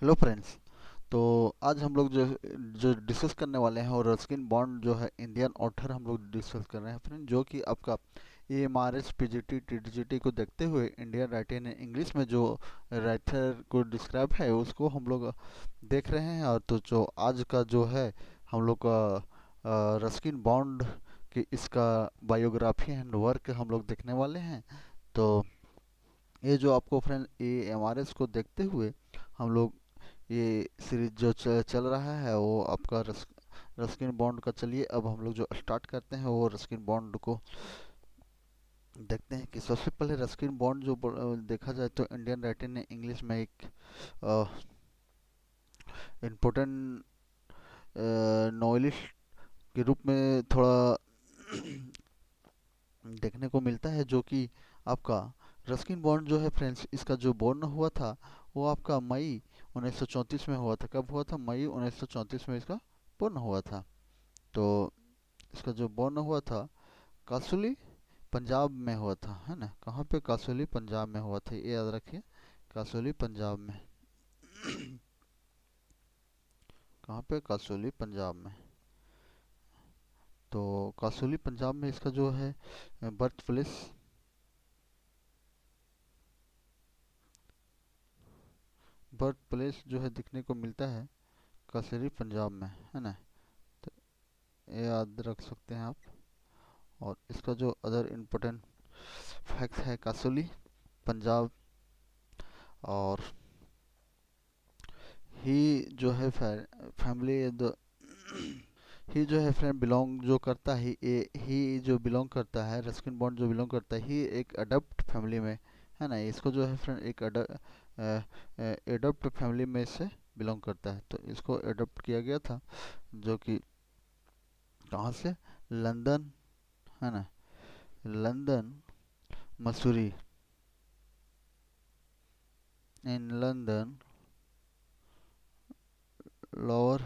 Hello friends. तो आज हम लोग जो जो डिस्कस करने वाले हैं और रस्किन बॉन्ड जो है इंडियन ऑथर हम लोग डिस्कस कर रहे हैं फ्रेंड, जो कि आपका AMRS PGT TGT को देखते हुए इंडियन राइटिंग इंग्लिश में जो राइटर को डिस्क्राइब है उसको हम लोग देख रहे हैं। और तो जो आज का जो है हम लोग का रस्किन बॉन्ड की इसका बायोग्राफी एंड वर्क हम लोग देखने वाले हैं। तो ये जो आपको फ्रेंड AMRS को देखते हुए हम लोग ये सीरीज जो चल रहा है वो आपका रस्किन बॉन्ड का। चलिए अब हम लोग जो स्टार्ट करते हैं वो रस्किन बॉन्ड को देखते हैं कि सबसे पहले रस्किन बॉन्ड जो देखा जाए तो इंडियन राइटिंग ने इंग्लिश में एक इम्पोर्टेंट नॉवेलिस्ट के रूप में थोड़ा देखने को मिलता है, जो कि आपका रस्किन बॉन्ड जो है फ्रेंड्स, इसका जो बॉर्न हुआ था वो आपका मई 1934 में हुआ था। कब हुआ था? मई 1934 में इसका बॉर्न हुआ था। तो इसका जो बॉर्न हुआ था कासुली पंजाब में हुआ था, है ना। कहाँ पे? कासुली पंजाब में हुआ था, ये याद रखिए। कासुली पंजाब में। कहाँ पे? कासुली पंजाब में। तो कासुली पंजाब में इसका जो है बर्थ प्लेस, जो है दिखने को मिलता है कासुली पंजाब में, है ना। तो ये याद रख सकते हैं आप। और इसका जो अदर इम्पोर्टेंट फैक्ट है कासुली पंजाब। और ही जो है फैमिली ही जो है फ्रेंड बिलोंग जो करता है, ही जो बिलोंग करता है, रस्किन बॉन्ड जो बिलोंग करता है, ही एक अडप्ट फैमिली में, है ना। इसको जो है फ्रेंड एक एडप्ट फैमिली में से बिलोंग करता है। तो इसको एडप्ट किया गया था, जो कि कहाँ से? लंदन, है ना। London Mussoorie, in London lower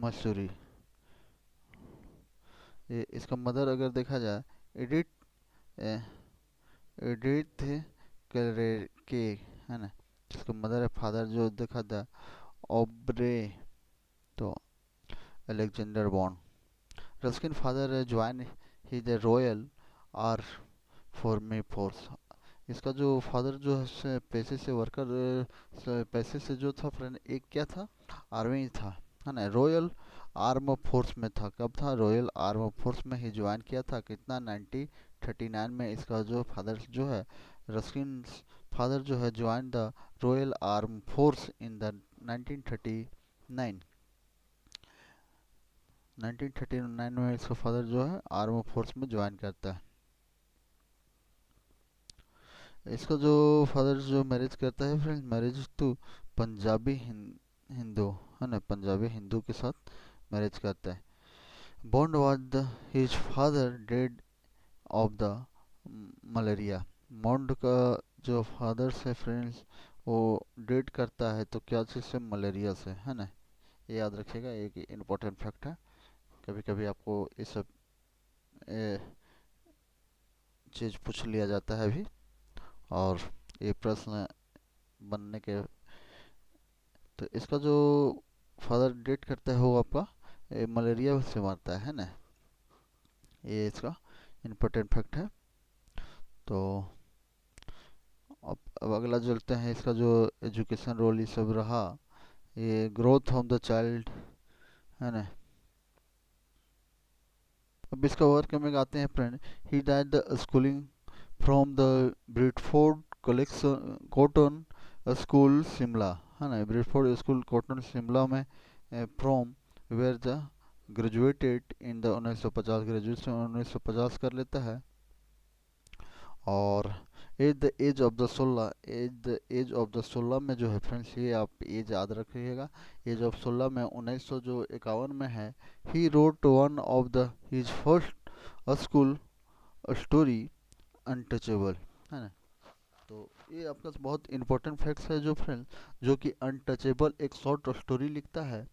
Mussoorie. ये इसका मदर अगर देखा जाए, एडिथ एडिथ करे के, है ना। इसका मदर है। फादर जो देखा था ओब्रे, तो Alexander Bond. Ruskin father join he the Royal air फॉर्मी फोर्स। इसका जो फादर जो है पैसे से वर्कर, पैसे से जो था फ्रेंड, एक क्या था? आर्मी था, है ना। रॉयल आर्म फोर्स में था। कब था? रॉयल आर्म फोर्स में ही ज्वाइन किया था। कितना? 1939 में इसका जो फादर जो है, रस्किन फादर जो है join the royal arm force in the 1939। 1939 में इसका फादर जो है आर्म फोर्स में ज्वाइन करता है। इसका जो फादर जो मैरिज करता है friends, marriage to Punjabi Hindu, है ना। पंजाबी हिंदू के साथ मैरिज करता है। Bond was the his father dead of the malaria. Bond का जो फादर से फ्रेंड्स, वो डेड करता है तो क्या चीज़ से? मलेरिया से, है ना। ये याद रखिएगा, एक इम्पोर्टेंट फैक्ट है। कभी कभी आपको ये सब चीज़ पूछ लिया जाता है अभी, और ये प्रश्न बनने के। तो इसका जो फादर डेट करता है वो आपका मलेरिया से मरता है ना। ये इसका इम्पोर्टेंट फैक्ट है। तो अब अगला चलते हैं, इसका जो एजुकेशन रोल ये सब रहा, ये ग्रोथ ऑफ द चाइल्ड, है ना। अब इसका वर्क में आते हैं friend. He did the schooling from the Britford collection Cotton school Shimla, है ना। ब्रिटफोर्ड स्कूल कॉटन शिमला में from where the graduated in the 1950, graduation 1950 कर लेता है। और as the age of the 16, age of the 16 में जो है फ्रेंड्स, ये आप एज याद रखिएगा। एज ऑफ 16 में 1951 में है। He wrote one of the his first school story untouchable, है ना। तो ये आपका बहुत इंपॉर्टेंट फैक्ट्स है जो फ्रेंड, जो कि अनटचेबल एक शॉर्ट स्टोरी लिखता है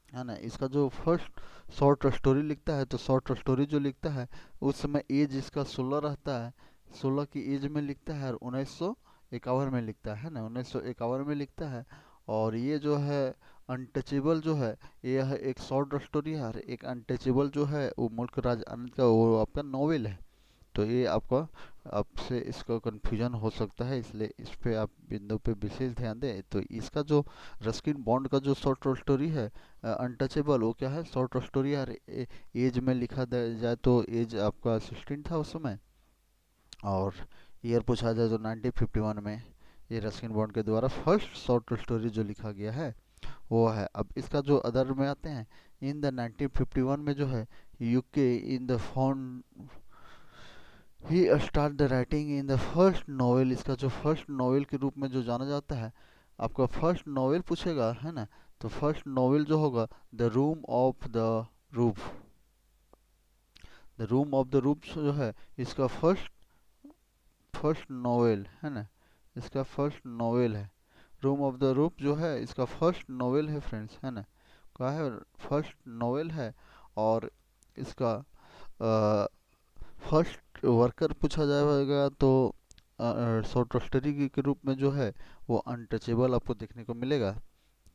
ना। इसका जो फर्स्ट शॉर्ट स्टोरी लिखता है, तो शॉर्ट स्टोरी जो लिखता है उस समय एज इसका 16 रहता है। 16 की एज में लिखता है और 1951 में लिखता है ना, 1951 में लिखता है। और ये जो है अनटचेबल जो है, ये है एक शॉर्ट स्टोरी है, और एक अनटचेबल जो है वो मुल्क राज आनंद का वो आपका नॉवेल है। तो ये आपका आपसे इसका कन्फ्यूजन हो सकता है, इसलिए इस पे आप बिंदु पे विशेष ध्यान दें। तो इसका जो रस्किन बॉन्ड का जो शॉर्ट स्टोरी है अनटचेबल, वो क्या है, शॉर्ट स्टोरी है। एज में लिखा जाए तो एज आपका 16 था उस समय, और ईयर पूछा जाए तो 1951 में ये रस्किन बॉन्ड के द्वारा फर्स्ट शॉर्ट स्टोरी जो लिखा गया है वो है। अब इसका जो अदर में आते हैं, इन द 1951 में जो है UK in the found he start the writing in the first novel. इसका जो फर्स्ट नॉवेल के रूप में जो जाना जाता है, आपका फर्स्ट नॉवेल पूछेगा है ना, तो फर्स्ट नॉवेल जो होगा the room of the roof. The room of the roof जो है इसका फर्स्ट फर्स्ट नॉवेल है ना, इसका फर्स्ट नॉवेल है। रूम ऑफ द रूफ जो है इसका फर्स्ट नॉवेल है फ्रेंड्स, है ना, क्या है, फर्स्ट नॉवेल है। और इसका फर्स्ट वर्कर पूछा जाएगा तो शॉर्ट स्टोरी के रूप में जो है वो अनटचेबल आपको देखने को मिलेगा।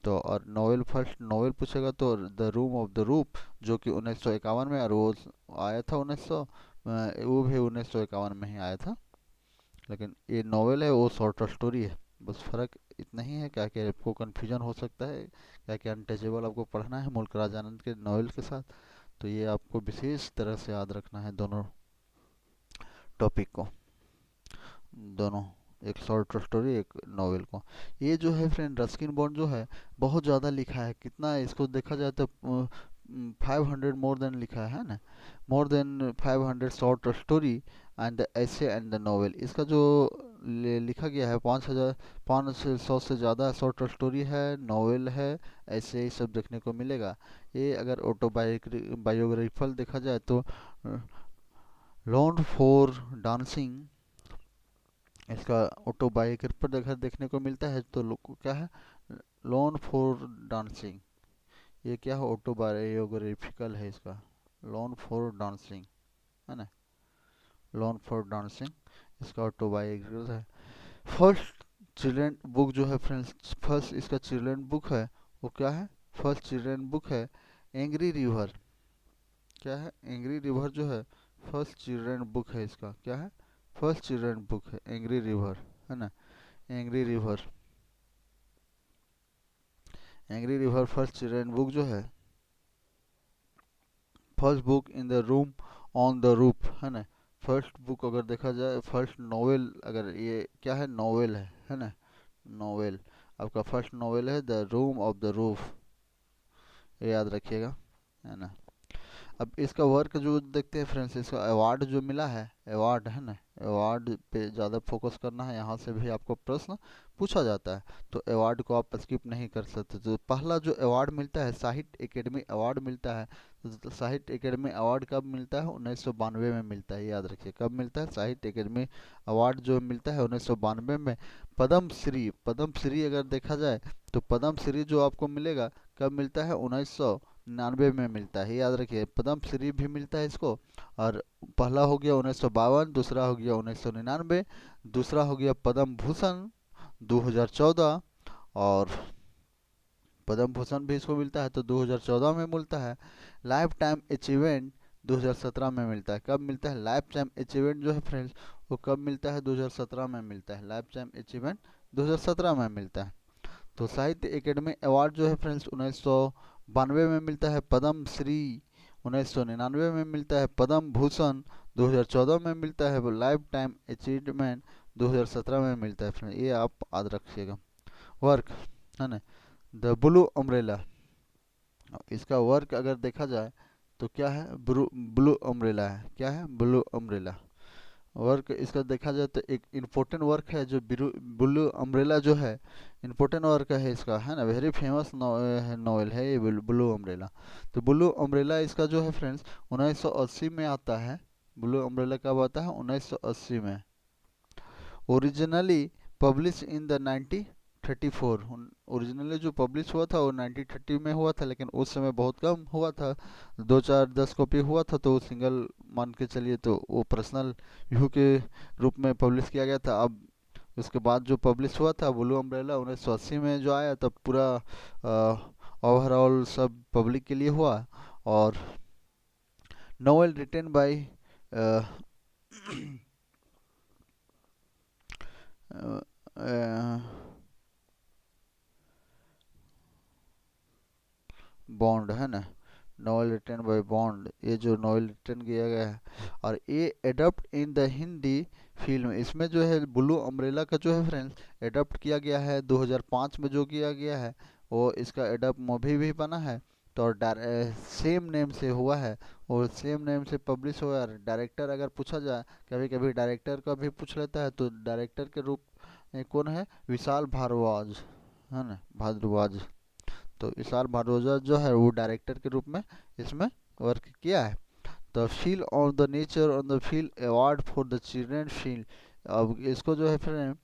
तो और नॉवेल फर्स्ट नॉवेल पूछेगा तो द रूम ऑफ द रूप, जो कि 1951 में, और वो आया था 1900, वो भी 1951 में ही आया था। लेकिन ये नॉवेल है वो शॉर्ट स्टोरी है, बस फर्क इतना ही है। क्या क्या आपको कन्फ्यूजन हो सकता है, क्या क्या अनटचेबल आपको पढ़ना है मुल्क राज आनंद के नॉवेल के साथ, तो ये आपको विशेष तरह से याद रखना है दोनों टॉपिक को, दोनों, एक शॉर्ट स्टोरी एक नॉवेल को। ये जो है फ्रेंड रस्किन बॉन्ड जो है बहुत ज़्यादा लिखा है, कितना है, इसको देखा जाए तो 500 मोर देन लिखा है ना, more than 500 short story and the ऐसे एंड द नॉवेल। इसका जो लिखा गया है 500 से ज़्यादा शॉर्ट स्टोरी है, नॉवेल है, ऐसे ही सब देखने को मिलेगा। ये अगर ऑटोबायोग्राफिकल देखा जाए तो लॉन्ड फॉर डांसिंग, इसका ऑटोबायोग्राफी पर देखने को मिलता है। तो लोग को क्या है, लोन फॉर डांसिंग, ये क्या है, ऑटोबायोग्राफिकल है इसका, लोन फॉर डांसिंग, है ना, लोन फॉर डांसिंग इसका ऑटोबायोग्राफिकल है। फर्स्ट चिल्ड्रन बुक जो है फ्रेंड्स, फर्स्ट इसका चिल्ड्रन बुक है वो क्या है, फर्स्ट चिल्ड्रन बुक है एंग्री रिवर। क्या है, एंग्री रिवर जो है फर्स्ट चिल्ड्रन बुक है इसका, क्या है, फर्स्ट चिल्ड्रन बुक है एंग्री रिवर, है ना, angry river, angry river first children book जो है, first book in the room on the roof, है ना। फर्स्ट बुक अगर देखा जाए, फर्स्ट नॉवेल अगर ये क्या है, नॉवेल है ना, नॉवेल, आपका फर्स्ट नॉवेल है the room of the roof, ये याद रखिएगा, है ना। अब इसका वर्क जो देखते हैं फ्रेंड्स, इसका अवार्ड जो मिला है, अवार्ड है ना, अवार्ड पे ज़्यादा फोकस करना है, यहाँ से भी आपको प्रश्न पूछा जाता है, तो अवार्ड को आप स्किप नहीं कर सकते। तो पहला जो अवार्ड मिलता है साहित्य एकेडमी अवार्ड मिलता है, तो साहित्य एकेडमी अवार्ड कब मिलता है, 1992 में मिलता है, याद रखिए कब मिलता है, साहित्य एकेडमी अवार्ड जो मिलता है 1992 में। पद्म श्री अगर देखा जाए तो पद्म श्री जो आपको मिलेगा कब मिलता है, 1999 में मिलता है, याद रखिए पद्म श्री भी मिलता है इसको। और पहला हो गया 1952, दूसरा हो गया 1999, दूसरा हो गया पद्म भूषण 2014, और पद्म भूषण भी इसको मिलता है तो 2014 में मिलता है। लाइफ टाइम अचीवमेंट 2017 में मिलता है, कब मिलता है, लाइफ टाइम अचीवमेंट जो है फ्रेंड्स वो कब मिलता है, 2017 में मिलता है, लाइफ टाइम अचीवमेंट 2017 में मिलता है। तो साहित्य एकेडमी अवार्ड जो है फ्रेंड्स 1992 में मिलता है, पद्म श्री 1999 में मिलता है, पद्म भूषण 2014 में मिलता है, लाइफ टाइम अचीवमेंट 2017 में मिलता है फ्रेंड, ये आप याद रखिएगा। वर्क है ना, द ब्लू अम्ब्रेला, इसका वर्क अगर देखा जाए तो क्या है, ब्लू अम्ब्रेला है, क्या है, ब्लू अम्ब्रेला। वर्क इसका देखा जाए तो एक इम्पोर्टेंट वर्क है जो ब्लू अम्ब्रेला जो है, इम्पोर्टेंट वर्क है इसका, है ना, वेरी फेमस नॉवेल है ये ब्लू अम्ब्रेला। तो ब्लू अम्ब्रेला इसका जो है फ्रेंड्स 1980 में आता है, ब्लू अम्ब्रेला कब आता है, 1980 में। Originally publish in the 1934, originally जो पब्लिश हुआ था वो 1930 में हुआ था, लेकिन उस समय बहुत कम हुआ था, 2 4 10 कॉपी हुआ था, तो सिंगल मान के चलिए, तो वो पर्सनल व्यू के रूप में पब्लिश किया गया था। अब उसके बाद जो पब्लिश हुआ था ब्लू अम्ब्रेला 1980 में जो आया, तब पूरा ओवरऑल सब पब्लिक के लिए हुआ। और नोवेल रिटन बाय बॉन्ड, है ना, नॉवल रिटन बाय बॉन्ड, ये जो नॉवल रिटन किया गया है और ये adapt in the Hindi film, इसमें जो है ब्लू अम्ब्रेला का जो है फ्रेंड्स एडप्ट किया गया है 2005 में जो किया गया है, वो इसका एडप्ट मूवी भी बना है। तो सेम नेम से हुआ है और सेम नेम से पब्लिश हुआ है। डायरेक्टर अगर पूछा जाए, कभी कभी डायरेक्टर का भी पूछ लेता है, तो डायरेक्टर के रूप में कौन है, विशाल भारद्वाज, है ना, भारद्वाज। तो विशाल भारद्वाज जो है वो डायरेक्टर के रूप में इसमें वर्क किया है। The feel on the nature on the feel award for the children film, अब इसको जो है फिर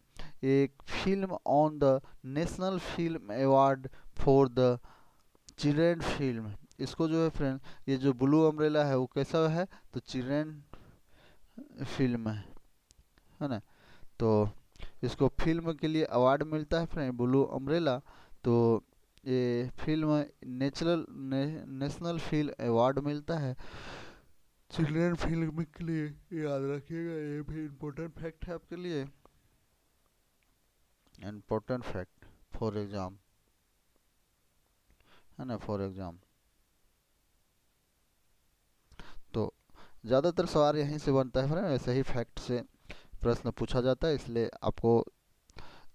एक film on the national film award for the children film, इसको जो है फ्रेंड, ये जो ब्लू अम्ब्रेला है वो कैसा है, तो चिल्ड्रेन फिल्म है ना। तो इसको फिल्म के लिए अवार्ड मिलता है फ्रेंड, ब्लू अम्ब्रेला। तो ये फिल्म नेशनल फिल्म अवार्ड मिलता है चिल्ड्रन फिल्म के लिए, ये याद रखिएगा, ये भी इम्पोर्टेंट फैक्ट है आपके लिए, इम्पोर्टेंट फैक्ट फॉर एग्जाम, है ना, फॉर एग्जाम। तो ज़्यादातर सवाल यहीं से बनता है फ्रेंड, ऐसे ही फैक्ट से प्रश्न पूछा जाता है, इसलिए आपको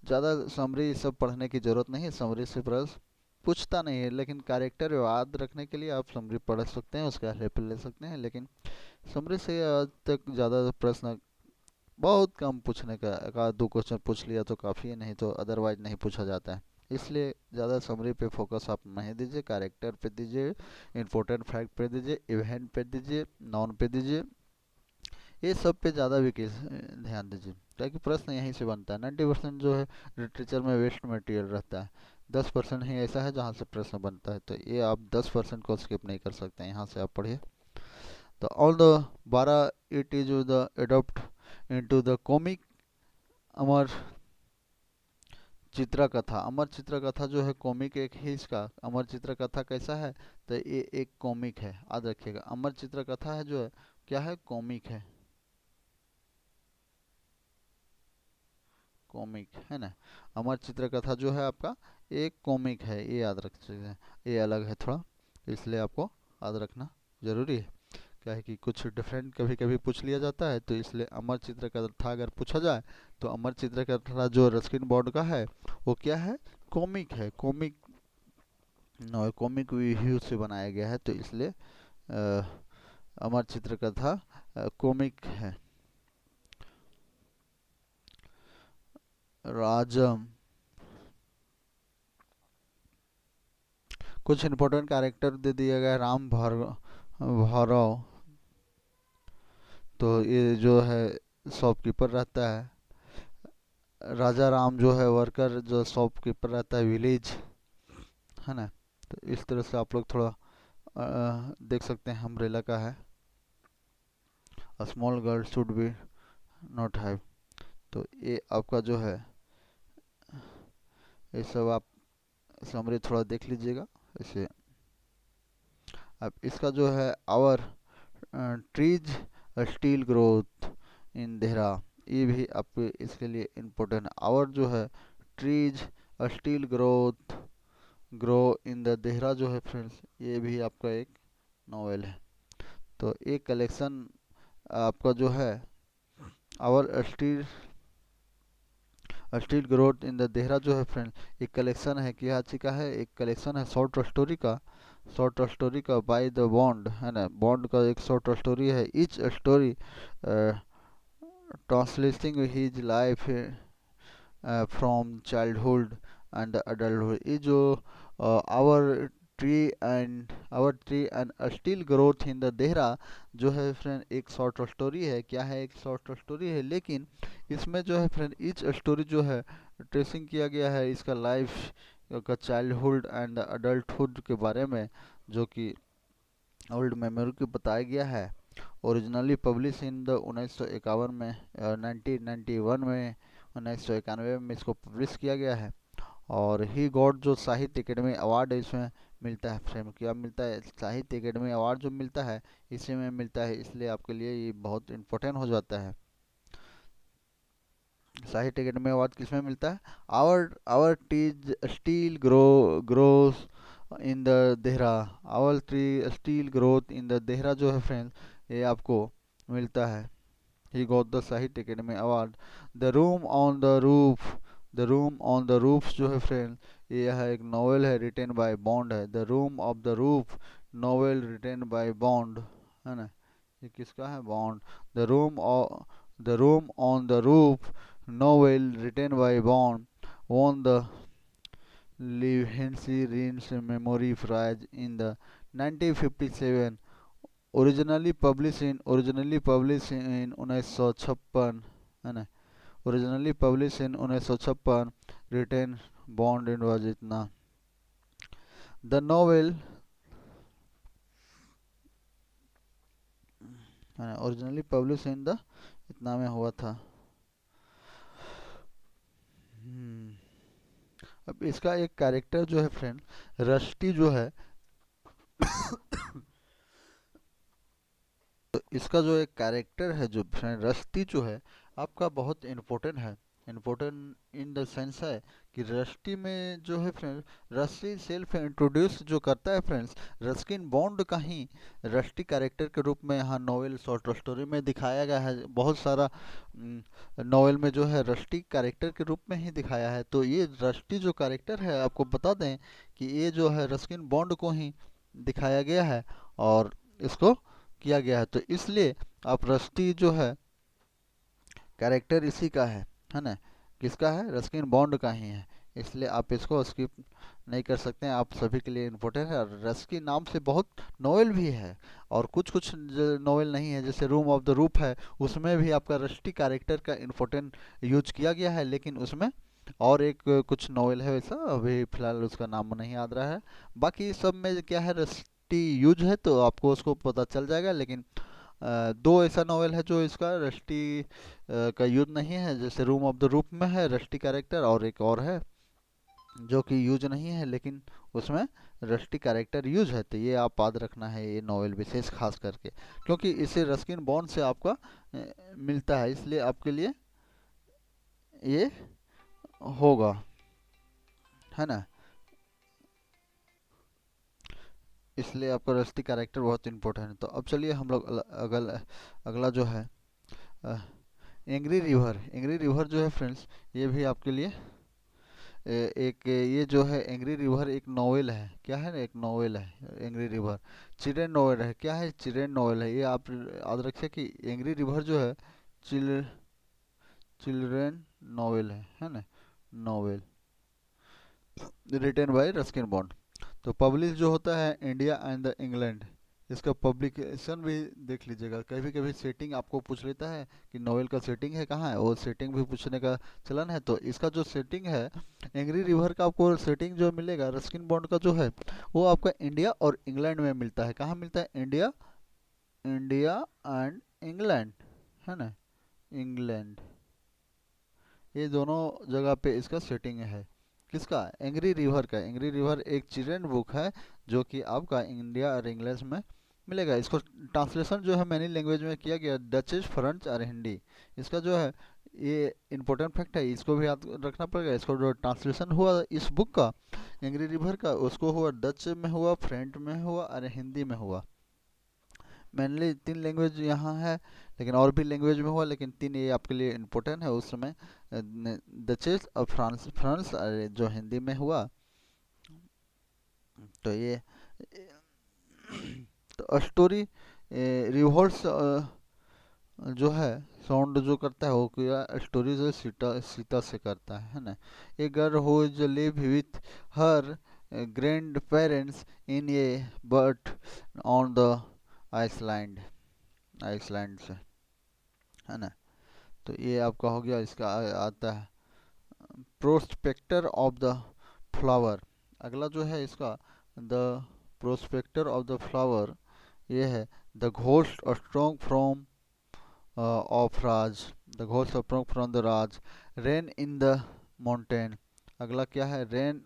ज़्यादा समरी सब पढ़ने की ज़रूरत नहीं है, समरी से प्रश्न पूछता नहीं है। लेकिन कैरेक्टर याद रखने के लिए आप समरी पढ़ सकते हैं, उसका हेल्प ले सकते हैं, लेकिन समरी से आज तक ज़्यादा प्रश्न बहुत कम पूछने का, एक आध दो क्वेश्चन पूछ लिया तो काफ़ी है, नहीं तो अदरवाइज नहीं पूछा जाता है। इसलिए ज़्यादा समरी पे फोकस आप नहीं दीजिए, कैरेक्टर पे दीजिए, इंपॉर्टेंट फैक्ट पे दीजिए, इवेंट पे दीजिए, नाउन पे दीजिए, ये सब पे ज़्यादा भी ध्यान दीजिए, ताकि प्रश्न यहीं से बनता है। 90% जो है लिटरेचर में वेस्ट मटेरियल रहता है, 10% ही ऐसा है जहाँ से प्रश्न बनता है, तो ये आप 10% को स्किप नहीं कर सकते, यहाँ से आप पढ़िए। तो all the 12 it is the adapt into the comic Amar Chitra Katha, अमर चित्र कथा जो है कॉमिक एक ही इसका, अमर चित्र कथा कैसा है, तो ये एक कॉमिक है, याद रखिएगा, अमर चित्र कथा है जो है क्या है, कॉमिक है, कॉमिक, है ना। अमर चित्र कथा जो है आपका एक कॉमिक है, ये याद रख सकते हैं, ये अलग है थोड़ा, इसलिए आपको याद रखना जरूरी है। क्या है कि कुछ डिफरेंट कभी कभी पूछ लिया जाता है, तो इसलिए अमर चित्र कथा अगर पूछा जाए, तो अमर चित्र कथा जो रस्किन बॉन्ड का है वो क्या है, कॉमिक है, कॉमिक, कॉमिक व्यू से बनाया गया है, तो इसलिए अमर चित्र कथा कॉमिक है। राजम, कुछ इंपॉर्टेंट कैरेक्टर दे दिया गया है, राम भैरव, तो ये जो है शॉपकीपर रहता है, राजा राम जो है वर्कर जो शॉपकीपर रहता है विलेज, है ना। तो इस तरह से आप लोग थोड़ा देख सकते हैं, अम्ब्रेला का है, a small girl should be not have, तो ये आपका जो है ये सब आप समरी थोड़ा देख लीजिएगा इसे। अब इसका जो है our trees still growth in Dehra, ये भी आपके इसके लिए इम्पोर्टेंट है। आवर जो है trees still growth grow in the Dehra जो है फ्रेंड्स, ये भी आपका एक नॉवेल है। तो एक कलेक्शन आपका जो है our still still growth in the Dehra जो है फ्रेंड, एक कलेक्शन है, क्या चीज का है, एक कलेक्शन है शॉर्ट स्टोरी का, शॉर्ट स्टोरी का बाय द बॉन्ड, है ना, बॉन्ड का एक शॉर्ट स्टोरी है, each story translating his life from childhood and adulthood, ये जो our tree and still growth in the Dehra जो है फ्रेंड एक शॉर्ट स्टोरी है, क्या है, एक शॉर्ट स्टोरी है, लेकिन इसमें जो है फ्रेंड ईच स्टोरी जो है ट्रेसिंग किया गया है इसका लाइफ का चाइल्डहुड एंड अडल्टहुड के बारे में, जो कि ओल्ड मेमोरी को बताया गया है। ओरिजिनली पब्लिश इन द 1951 में, 1991 में, 1991 में इसको पब्लिश किया गया है। और ही गॉड जो साहित्य अकेडमी अवार्ड है इसमें मिलता है फ्रेंड, क्या मिलता है, साहित्य अकेडमी अवार्ड जो मिलता है इसी में मिलता है, इसलिए आपके लिए ये बहुत इम्पोर्टेंट हो जाता है। साहित्य अकेडमी अवार्ड किसमें मिलता है? Our our trees still grows in the Dehra, our tree still growth in the Dehra जो है फ्रेंड्स ये आपको मिलता है। He got the Sahitya Akademi award. The room on the roof, the room on the roof जो है फ्रेंड ये है एक नॉवेल है, रिटेन बाय बॉन्ड है। The room of the roof novel written by Bond, है ना, ये किसका है? Bond. The room the room on the roof novel written by Bond won the Levency Rheims Memory Prize in the 1957, originally published in 1956, है ना, originally published in 1956, written Bond in was इतना। The novel, है ना, originally published in the इतना में हुआ था। अब इसका एक कैरेक्टर जो है फ्रेंड रस्टी जो है, तो इसका जो एक कैरेक्टर है जो फ्रेंड रस्टी जो है आपका बहुत इम्पोर्टेंट है। इम्पोर्टेंट इन द सेंस है कि रस्टी में जो है फ्रेंड रस्टी सेल्फ इंट्रोड्यूस जो करता है फ्रेंड्स रस्किन बॉन्ड का ही रस्टी कैरेक्टर के रूप में यहाँ नॉवेल शॉर्ट स्टोरी में दिखाया गया है। बहुत सारा नॉवेल में जो है रस्टी कैरेक्टर के रूप में ही दिखाया है। तो ये रस्टी जो कैरेक्टर है आपको बता दें कि ये जो है रस्किन बॉन्ड को ही दिखाया गया है और इसको किया गया है। तो इसलिए आप रस्टी जो है कैरेक्टर इसी का है ना, किसका है? रस्किन बॉन्ड का ही है, इसलिए आप इसको स्किप नहीं कर सकते हैं, आप सभी के लिए इम्पोर्टेंट है। और रस्किन नाम से बहुत नॉवेल भी है और कुछ कुछ नॉवेल नहीं है, जैसे रूम ऑफ द रूफ है उसमें भी आपका रस्टी कैरेक्टर का इम्पोर्टेंट यूज किया गया है, लेकिन उसमें और एक कुछ नॉवेल है वैसा, अभी फिलहाल उसका नाम नहीं याद रहा है। बाकी सब में क्या है रस्टी यूज है तो आपको उसको पता चल जाएगा। लेकिन दो ऐसा नॉवेल है जो इसका रस्टी का यूज नहीं है, जैसे रूम ऑफ द रूफ में है रस्टी कैरेक्टर और एक और है जो कि यूज नहीं है लेकिन उसमें रस्टी कैरेक्टर यूज है। तो ये आप याद रखना है, ये नॉवेल विशेष खास करके क्योंकि इसे रस्किन बॉन्ड से आपका मिलता है, इसलिए आपके लिए ये होगा, है ना, इसलिए आपका रस्टी कैरेक्टर बहुत इंपॉर्टेंट है। तो अब चलिए हम लोग अगला जो है एंग्री रिवर। एंग्री रिवर जो है फ्रेंड्स ये भी आपके लिए एक ये जो है एंग्री रिवर एक नॉवेल है, क्या है ना, एक नॉवेल है एंग्री रिवर। चिल्ड्रन नॉवेल है, क्या है? चिल्ड्रन नॉवेल है। ये आप याद रखिए कि एंग्री रिवर जो है चिल चिल्ड्रन नॉवेल है ना, novel written by Ruskin Bond. तो पब्लिश जो होता है इंडिया एंड द इंग्लैंड, इसका पब्लिकेशन भी देख लीजिएगा। कभी कभी सेटिंग आपको पूछ लेता है कि नॉवेल का सेटिंग है कहाँ है, वो सेटिंग भी पूछने का चलन है। तो इसका जो सेटिंग है एंग्री रिवर का आपको सेटिंग जो मिलेगा रस्किन बॉन्ड का जो है वो आपका इंडिया और इंग्लैंड में मिलता है। कहाँ मिलता है? इंडिया, इंडिया एंड इंग्लैंड, है ना, इंग्लैंड, ये दोनों जगह पे इसका सेटिंग है। किसका? एंग्री रिवर का। एंग्री रिवर एक चिल्ड्रन बुक है जो कि आपका इंडिया और इंग्लिश में मिलेगा। इसको ट्रांसलेशन जो है मैनी लैंग्वेज में किया गया, डचेस, फ्रेंच और हिंदी। इसका जो है ये इम्पोर्टेंट फैक्ट है, इसको भी याद रखना पड़ेगा। इसको जो ट्रांसलेशन हुआ इस बुक का एंग्री रिवर का उसको हुआ डच में हुआ, फ्रेंच में हुआ और हिंदी में हुआ। मेनली तीन लैंग्वेज यहाँ है लेकिन और भी लैंग्वेज में हुआ, लेकिन तीन ये आपके लिए इम्पोर्टेंट है। उस समय डचेस और फ्रांस फ्रांस जो हिंदी में हुआ। तो ये तो स्टोरी रिवॉर्ड्स जो है साउंड जो करता है वो क्या स्टोरी जो सीता सीता से करता है ना। A girl who is live with her grandparents in a but on the island, island से, है ना। तो ये आपका हो गया। इसका आता है प्रोस्पेक्टर ऑफ द फ्लावर। अगला जो है इसका the prospector of the flower ये है the ghost strong from of Raj, the ghost of Prunk from the Raj, rain in the mountain. अगला क्या है? rain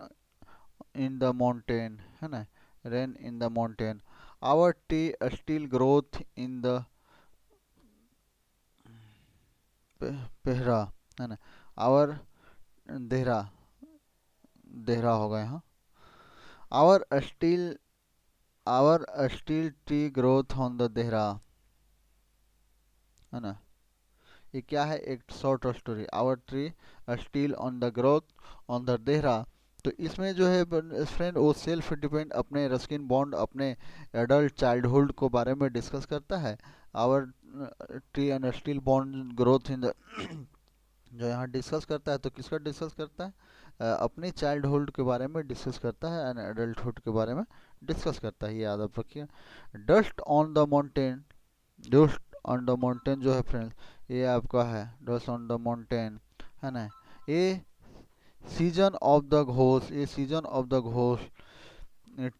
in the mountain, है ना? rain in the mountain. Our tree still growth in the पेहरा, है ना? our Dehra, Dehra होगा यहाँ. our still our still tree growth on the Dehra, है ना? ये क्या है? एक short story. Our tree still on the growth on the Dehra. तो इसमें जो है फ्रेंड वो सेल्फ डिपेंड अपने रस्किन बॉन्ड अपने एडल्ट चाइल्डहुड को बारे में डिस्कस करता है. Our tree and still Bond growth in the जो यहाँ डिस्कस करता है तो किसका डिस्कस करता है? अपनी चाइल्डहुड के बारे में डिस्कस करता है एंड एडल्टहुड के बारे में डिस्कस करता है. ये याद आप रखिए. Dust on the mountain, dust on the mountain जो है फ्रेंड्स ये आपका है डस्ट ऑन द माउंटेन, है ना? ये सीजन ऑफ द घोष, ये सीजन ऑफ द घोष,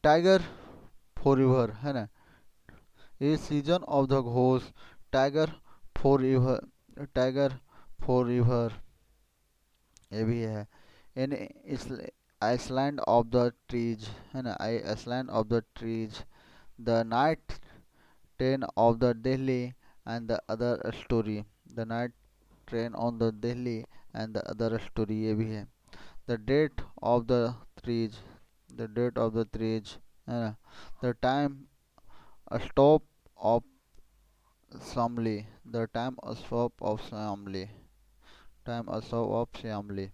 टाइगर फॉरएवर, है ना? ये सीजन ऑफ द घोष, टाइगर फॉरएवर, टाइगर फॉरएवर, ये भी है. In island of the trees, है ना? Island of the trees, the night train of the Delhi and the other story, the night train on the Delhi and the other story, ये भी है. The date of the trees, the date of the trees, है ना? The time stop of Shamli, the time stop of Shamli, time stop of Shamli.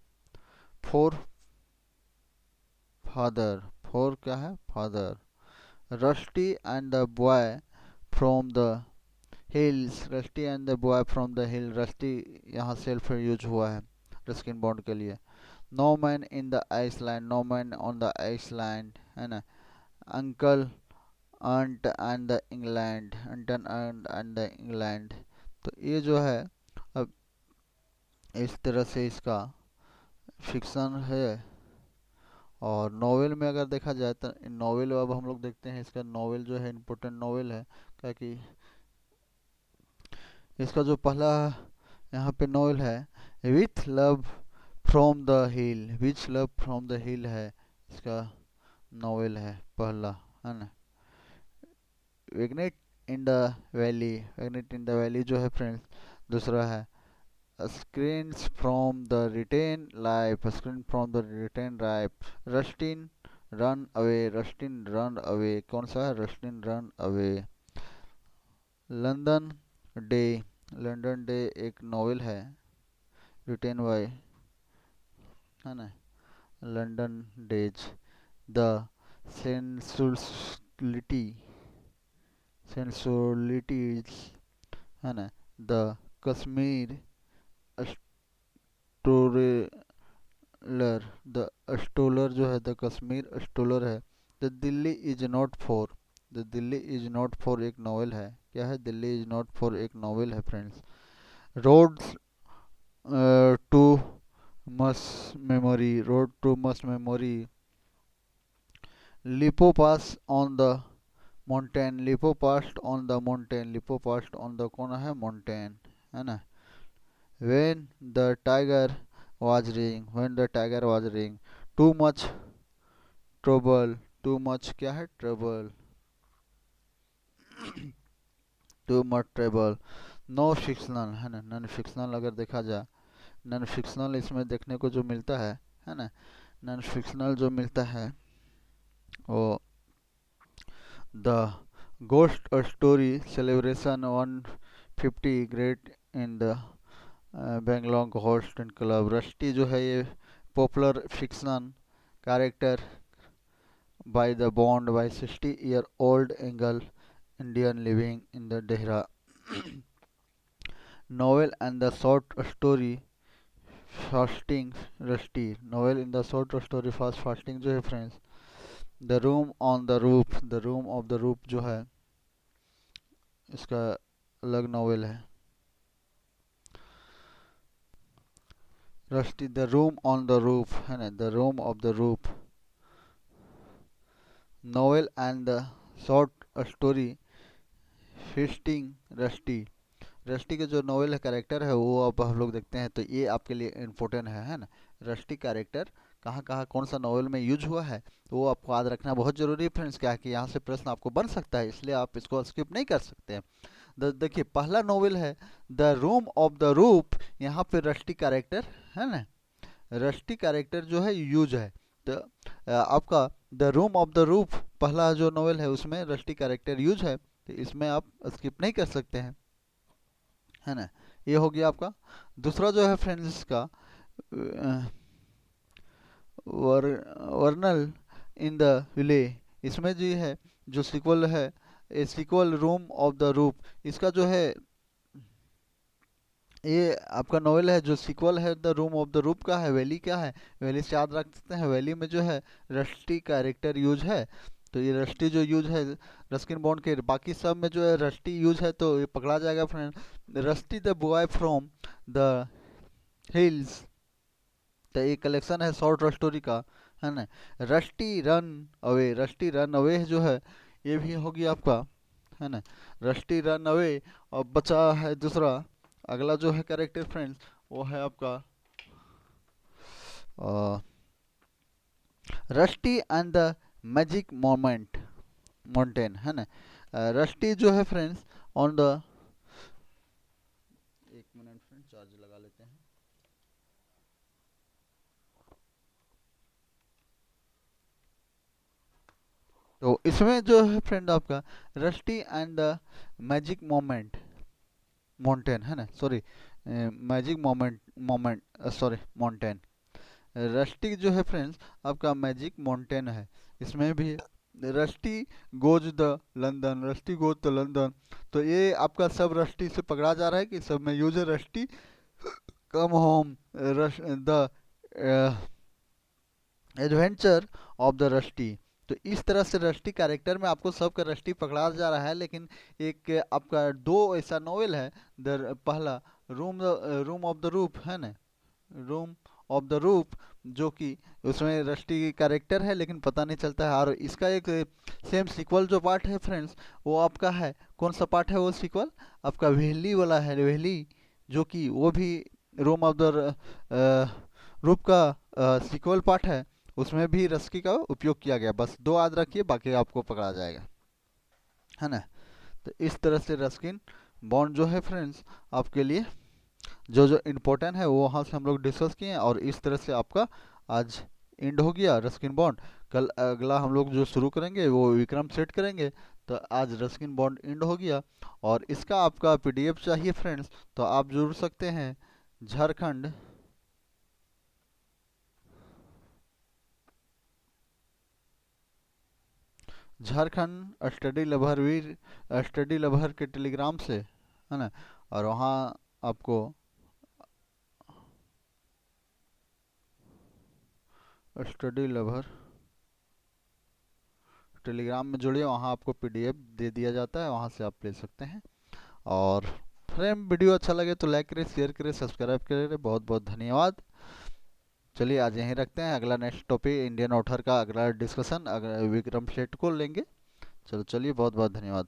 Forefather, fore क्या है? Father. Rusty and the boy from the hills, Rusty and the boy from the hill, Rusty यहाँ self use हुआ है Ruskin Bond के लिए. No man in the island, no man on the island, है ना? Uncle aunt and the England, Anton and the England. तो ये जो है अब इस तरह से इसका फिक्शन है. और नॉवेल में अगर देखा जाए तो नॉवेल अब हम लोग देखते हैं. इसका नॉवेल जो है इम्पोर्टेंट नॉवेल है क्या कि इसका जो पहला यहाँ पे नॉवेल है with love from the hill, which love from the hill है इसका नॉवेल है पहला, है ना? Vagrant in the valley, vagrant in the valley जो है फ्रेंड्स दूसरा है. Screens from the written life, screen from the written life. Rustin run away, Rustin run away, कौन सा है? Rustin run away. London day, London day एक novel है written by, है ना? London days. द सेंसुअलिटी, सेंसुअलिटीज, है ना? द कश्मीर स्टोलर, द स्टोलर जो है द कश्मीर स्टोलर है. The Delhi is not for, the Delhi is not for एक नॉवेल है. क्या है? दिल्ली इज नॉट फॉर एक नॉवेल है फ्रेंड्स. रोड्स टू मस मेमोरी, रोड टू मस memory. Lipo pass on the mountain, lipo past on the mountain, lipo past on the कौन है? माउंटेन, है ना? when the tiger was ring, when the tiger was ring. too much trouble, too much क्या है? trouble, too much trouble. no fictional, है ना? Non fictional अगर देखा जाए, नॉन फिक्शनल इसमें देखने को जो मिलता है ना? नॉन फिक्शनल जो मिलता है वो the ghost story celebration 150 great in the Bangalore host and club. Rusty जो है ये popular fiction character by the Bond by 60-year-old Anglo Indian living in the Dehra. Novel and the short story featuring Rusty, novel in the short story fast featuring जो है friends. The room on the roof, the room of the roof जो है इसका अलग novel है. Rusty the room on the roof, है ना? The room of the roof. Novel and the short story featuring Rusty, Rusty के जो novel है कैरेक्टर है वो अब हम लोग देखते हैं, तो ये आपके लिए इम्पोर्टेंट है ना। रस्टी कैरेक्टर कहाँ कहाँ कौन सा नॉवेल में यूज हुआ है, तो वो आपको याद रखना बहुत जरूरी है फ्रेंड्स। क्या है कि यहाँ से प्रश्न आपको बन सकता है, इसलिए आप इसको स्किप नहीं कर सकते हैं। देखिए पहला नॉवेल है द रूम ऑफ द रूप, यहाँ पे रस्टी कैरेक्टर है ना, रस्टी कैरेक्टर जो है यूज है। तो आपका the room of the roof पहला जो नॉवेल है उसमें रस्टी कैरेक्टर यूज है, तो इसमें आप स्किप नहीं कर सकते हैं, है ना। ये हो गया आपका। दूसरा जो है फ्रेंड्स का वर, वर्नल इन द विले, इसमें जो है जो सीक्वल है a sequel room of the roof, इसका जो है ये आपका नॉवेल है जो सीक्वल है द रूम ऑफ द रूप का है, वैली क्या है, वैली से याद रख सकते हैं। वैली में जो है रस्टी कैरेक्टर यूज है, तो ये रस्टी जो यूज है रस्किन बॉन्ड के, बाकी सब में जो है रस्टी यूज है, तो ये पकड़ा जाएगा friend. Rusty the boy from the hills, तो ये कलेक्शन है शॉर्ट स्टोरी का, है ना। Rusty run away, rusty run away जो है ये भी होगी आपका, है ना। Rusty run away. और बचा है दूसरा, अगला जो है कैरेक्टर फ्रेंड्स वो है आपका rusty and the magic moment mountain, है ना। रस्टी जो है फ्रेंड्स ऑन द, एक मिनट फ्रेंड चार्ज लगा लेते हैं। तो इसमें जो है फ्रेंड आपका rusty and the magic moment mountain, है ना, sorry magic moment moment sorry mountain. Rusty जो है फ्रेंड्स आपका मैजिक माउंटेन है, इसमें भी rusty goes the London, rusty goes the London, तो ये आपका सब रस्टी से पकड़ा जा रहा है कि सब में यूज है rusty come home the adventure of the rusty. तो इस तरह से रस्टी कैरेक्टर में आपको सबका रस्टी पकड़ा जा रहा है, लेकिन एक आपका दो ऐसा नॉवेल है, द पहला रूम ऑफ द रूफ, है ना, रूम ऑफ द रूफ, जो कि उसमें रस्टी की कैरेक्टर है लेकिन पता नहीं चलता है। और इसका एक सेम सीक्वल जो पार्ट है फ्रेंड्स वो आपका है, कौन सा पार्ट है वो सीक्वल आपका वेहली वाला है, वेहली, जो कि वो भी रूम ऑफ द रूफ का सीक्वल पार्ट है, उसमें भी रस्की का उपयोग किया गया। बस दो याद रखिए, बाकी आपको पकड़ा जाएगा, है ना। तो इस तरह से रस्किन बॉन्ड जो है फ्रेंड्स आपके लिए जो जो इम्पोर्टेंट है वो वहाँ से हम लोग डिस्कस किए हैं, और इस तरह से आपका आज एंड हो गया रस्किन बॉन्ड। कल अगला हम लोग जो शुरू करेंगे वो विक्रम सेट करेंगे। तो आज रस्किन बॉन्ड एंड हो गया, और इसका आपका पीडीएफ चाहिए फ्रेंड्स तो आप जुड़ सकते हैं झारखंड झारखंड स्टडी लवर के टेलीग्राम से, है ना। और वहाँ आपको स्टडी लवर टेलीग्राम में जुड़िए, वहाँ आपको पीडीएफ दे दिया जाता है, वहाँ से आप ले सकते हैं। और फ्रेंड वीडियो अच्छा लगे तो लाइक करें, शेयर करें, सब्सक्राइब करें। बहुत बहुत धन्यवाद। चलिए आज यहीं रखते हैं, अगला नेक्स्ट टॉपिक इंडियन ऑथर का अगला डिस्कशन अगला विक्रम सेठ को लेंगे। चलो चलिए, बहुत बहुत धन्यवाद।